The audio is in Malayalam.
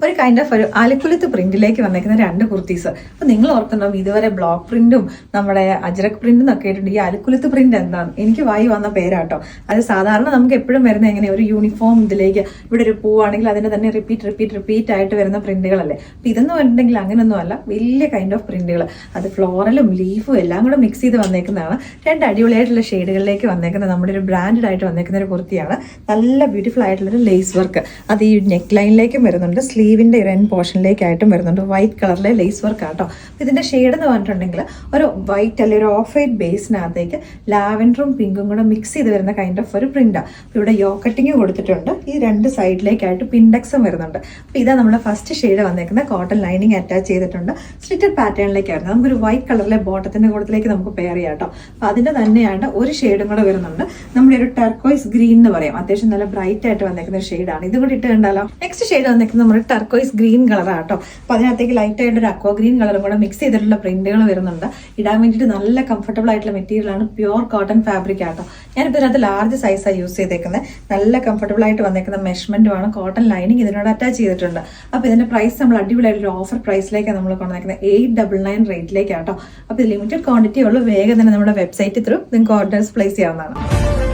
ഒരു കൈൻഡ് ഓഫ് ഒരു അലക്കുലത്ത് പ്രിന്റിലേക്ക് വന്നേക്കുന്ന രണ്ട് കുർത്തീസ്. അപ്പൊ നിങ്ങൾ ഓർക്കുന്നുണ്ടാവും ഇതുവരെ ബ്ലോക്ക് പ്രിന്റും നമ്മുടെ അജ്രക് പ്രിന്റും ഒക്കെ ആയിട്ടുണ്ട്. ഈ അലക്കുലത്ത് പ്രിന്റ് എന്താണ്? എനിക്ക് വായി വന്ന പേരാട്ടോ. അത് സാധാരണ നമുക്ക് എപ്പോഴും വരുന്ന എങ്ങനെ ഒരു യൂണിഫോം ഇതിലേക്ക് ഇവിടെ ഒരു പൂവാണെങ്കിൽ അതിന്റെ തന്നെ റിപ്പീറ്റ് ആയിട്ട് വരുന്ന പ്രിന്റുകളല്ലേ. അപ്പൊ ഇതെന്ന് പറഞ്ഞിട്ടുണ്ടെങ്കിൽ അങ്ങനെയൊന്നും അല്ല, വലിയ കൈൻഡ് ഓഫ് പ്രിന്റുകൾ. അത് ഫ്ലോറലും ലീഫും എല്ലാം കൂടെ മിക്സ് ചെയ്ത് വന്നേക്കുന്നതാണ്. രണ്ട് അടിപൊളിയായിട്ടുള്ള ഷെയ്ഡുകളിലേക്ക് വന്നേക്കുന്നത് നമ്മുടെ ഒരു ബ്രാൻഡഡ് ആയിട്ട് വന്നേക്കുന്ന ഒരു കുർത്തിയാണ്. നല്ല ബ്യൂട്ടിഫുൾ ആയിട്ടുള്ളൊരു ലേസ് വർക്ക് അത് ഈ നെക്ക് ലൈനിലേക്കും വരുന്നുണ്ട്, സ്ലീവിന്റെ എൻ പോർഷനിലേക്കായിട്ടും വരുന്നുണ്ട്. വൈറ്റ് കളറിലെ ലേസ് വർക്ക് ആട്ടോ. ഇതിന്റെ ഷെയ്ഡ് എന്ന് പറഞ്ഞിട്ടുണ്ടെങ്കിൽ ഒരു വൈറ്റ് അല്ലെങ്കിൽ ഒരു ഓഫ് വൈറ്റ് ബേസിനകത്തേക്ക് ലാവൻഡറും പിങ്കും കൂടെ മിക്സ് ചെയ്ത് വരുന്ന കൈൻഡ് ഓഫ് ഒരു പ്രിന്റാണ്. ഇവിടെ യോ കട്ടിങ് കൊടുത്തിട്ടുണ്ട്. ഈ രണ്ട് സൈഡിലേക്കായിട്ട് പിൻഡക്സും വരുന്നുണ്ട്. അപ്പൊ ഇതാ നമ്മുടെ ഫസ്റ്റ് ഷെയ്ഡ് വന്നേക്കുന്ന കോട്ടൺ ലൈനിങ് അറ്റാച്ച് ചെയ്തിട്ടുണ്ട്. സ്ലിറ്റഡ് പാറ്റേണിലേക്കായിരുന്നു. നമുക്കൊരു വൈറ്റ് കളറിലെ ബോട്ടത്തിന്റെ കൂടത്തിലേക്ക് നമുക്ക് പെയർ ചെയ്യാം കേട്ടോ. അപ്പൊ അതിന്റെ തന്നെയാണ് ഒരു ഷെയ്ഡും കൂടെ വരുന്നുണ്ട്. നമ്മുടെ ഒരു ടർക്കോയ്സ് ഗ്രീൻ എന്ന് പറയാം. അത്യാവശ്യം നല്ല ബ്രൈറ്റ് ആയിട്ട് വന്നേക്കുന്ന ഒരു ഷെയ്ഡാണ്. ഇത് കൂടി ഇട്ട് കണ്ടാലോ. നെക്സ്റ്റ് ഷെയ്ഡ് വന്നേക്കുന്നത് നമ്മുടെ ടർക്കോയ്സ് ഗ്രീൻ കളറാട്ടോ. അപ്പൊ അതിനകത്തേക്ക് ലൈറ്റ് ആയിട്ട് ഒരു അക്വ ഗ്രീൻ കളറും കൂടെ മിക്സ് ചെയ്തിട്ടുള്ള പ്രിന്റുകൾ വരുന്നുണ്ട്. ഇടാൻ വേണ്ടിയിട്ട് നല്ല കംഫർട്ടബിൾ ആയിട്ടുള്ള മെറ്റീരിയൽ ആണ്. പ്യുവർ കോട്ടൺ ഫാബ്രിക് ആട്ടോ. ഞാനിപ്പോൾ ഇതിനകത്ത് ലാർജ് സൈസാണ് യൂസ് ചെയ്തേക്കുന്നത്. നല്ല കംഫർട്ടബിൾ ആയിട്ട് വന്നേക്കുന്ന മെഷർമെന്റുമാണ്. കോട്ടൺ ലൈനിങ് ഇതിനോട് അറ്റാച്ച് ചെയ്തിട്ടുണ്ട്. അപ്പൊ ഇതിന്റെ പ്രൈസ് നമ്മൾ അടിപൊളിയായിട്ട് ഓഫർ പ്രൈസിലേക്കാണ് നമ്മൾ കൊണ്ടുവന്നേക്കുന്നത്. 899 റേറ്റിലേക്കാട്ടോ. അപ്പൊ ഇത് ലിമിറ്റഡ് ക്വാണ്ടിറ്റി ഉള്ളൂ. വേഗം തന്നെ നമ്മുടെ വെബ്സൈറ്റ് ത്രൂ നിങ്ങൾക്ക് ഓർഡേഴ്സ് പ്ലേസ് ചെയ്യാവുന്നതാണ്.